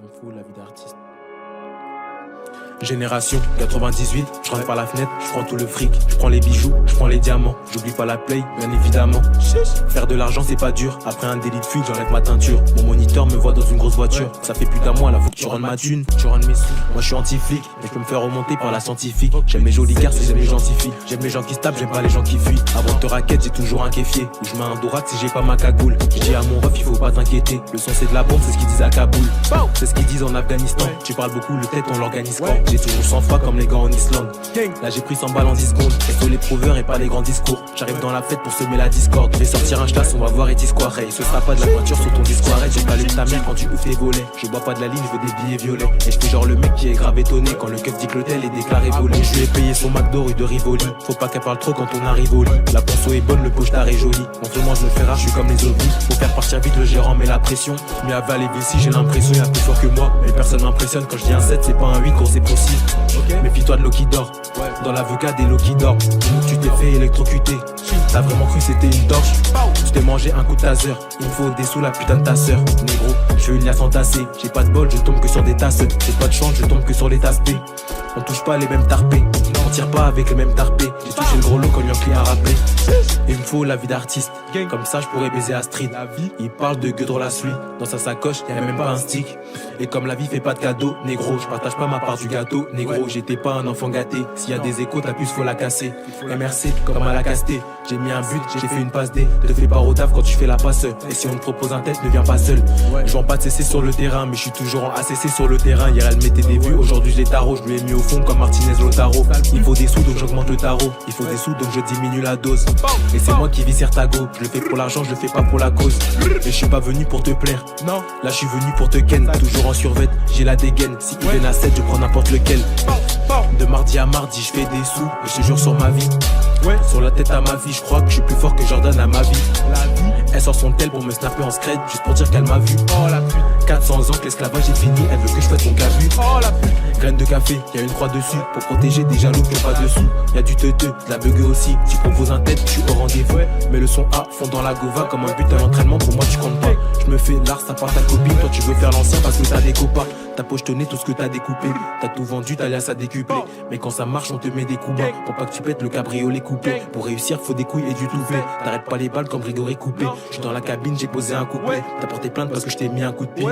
Il me faut la vie d'artiste. Génération 98, je rentre par la fenêtre, je prends tout le fric, je prends les bijoux, je prends les diamants, j'oublie pas la play, bien évidemment. Faire de l'argent c'est pas dur, après un délit de fuite j'enlève ma teinture. Mon moniteur me voit dans une grosse voiture, ça fait plus d'un mois là faut que tu rendes ma thune, tu rendes mes sous. Moi je suis anti-flic, mais je peux me faire remonter par la scientifique. J'aime les jolies garces et j'aime les gentils filles. J'aime les gens qui se tapent, j'aime pas les gens qui fuient. Avant de te raquette j'ai toujours un kéfier, ou je mets un dorac si j'ai pas ma cagoule. Je dis à mon ref il faut pas t'inquiéter, le son c'est de la bombe, c'est ce qu'ils disent à Kaboul. C'est ce qu'ils disent en Afghanistan, tu parles beaucoup, le tête on l'organise quand. J'ai toujours 100 fois comme les gars en Islande. Là j'ai pris 100 balles en 10 secondes. Reste les prouveurs et pas les grands discours. J'arrive dans la fête pour semer la discorde. Fais sortir un chasse, on va voir et discoire. Et ce sera pas de la peinture sur ton discours. Arrête, j'ai pas lu ta mère quand tu ouvres tes volets. Je bois pas de la ligne, je veux des billets violets. Et je fais genre le mec qui est grave étonné quand le keuf dit que l'hôtel est déclaré volé. Je lui ai payé son McDo rue de Rivoli. Faut pas qu'elle parle trop quand on arrive au lit. La conso est bonne, le pochetard est joli. En ce moment je me fais rare, je suis comme les ovnis. Faut faire partir vite le gérant, mais la pression. Mais à Val et si j'ai l'impression y'a plus fort que moi. Mais personne m'impressionne quand je dis un 7, c'est pas un 8 quand c'est possible. Méfie-toi de l'eau qui dort. Dans l'avocat des lots qui dorment. Tu t'es fait électrocuter. T'as vraiment cru c'était une torche. Tu t'es mangé un coup de taser. Il me faut des sous la putain de ta sœur. Négro, je suis une liasse entassée. J'ai pas de bol, je tombe que sur des tasses. J'ai pas de chance, je tombe que sur les tasses P. On touche pas les mêmes tarpés. On tire pas avec les mêmes tarpés. J'ai touché le gros lot quand lui a pris à rappeler. Il me faut la vie d'artiste. Comme ça je pourrais baiser Astrid. Il parle de gueule la suite. Dans sa sacoche y'a même pas un stick. Et comme la vie fait pas de cadeaux, négro, je partage pas ma part du gâteau. Négro, j'étais pas un enfant gâté. S'il y a des échos, ta puce faut la casser. MRC comme à la casté. J'ai mis un but, j'ai fait une passe D. Te fais pas au taf quand tu fais la passe. Et si on te propose un test, ne viens pas seul. Je vends pas de CC sur le terrain, mais je suis toujours en ACC sur le terrain. Hier elle mettait des vues, aujourd'hui je les tarot. Je lui ai mis au fond comme Martinez Lotaro. Il faut des sous donc j'augmente le tarot. Il faut des sous donc je diminue la dose. Et c'est moi qui vis Sertago. Je le fais pour l'argent, je le fais pas pour la cause. Et je suis pas venu pour te plaire. Non, là je suis venu pour te ken. Toujours en survêt, j'ai la dégaine. Si il donne à 7, je prends n'importe lequel. De mardi à mardi, je fais des sous. Et je te jure sur ma vie. Sur la tête à ma vie, je crois que je suis plus fort que Jordan à ma vie. Elle sort son tel pour me snapper en scred, juste pour dire qu'elle m'a vu. Oh la pute. 400 ans que l'esclavage est fini, elle veut que je fasse mon cabut. Oh la pute. Graine de café, y'a une croix dessus pour protéger des jaloux qui ont pas dessous. Y'a du teuteux, de la bugueux aussi. Tu proposes un tête, je suis au rendez-vous. Mais le son A fond dans la gova comme un but à l'entraînement, pour moi tu comptes pas. Je me fais l'art, ça part ta copine. Toi tu veux faire l'ancien parce que t'as des copains. T'as pochetonné tout ce que t'as découpé. T'as tout vendu, t'as l'air à décupler. Mais quand ça marche, on te met des coups bas. Pour pas que tu pètes le cabriolet coupé. Pour réussir, faut des couilles et du toupet. T'arrêtes pas les balles comme Grégory coupé. J'suis dans la cabine, j'ai posé un couplet. T'as porté plainte parce que je t'ai mis un coup de pied.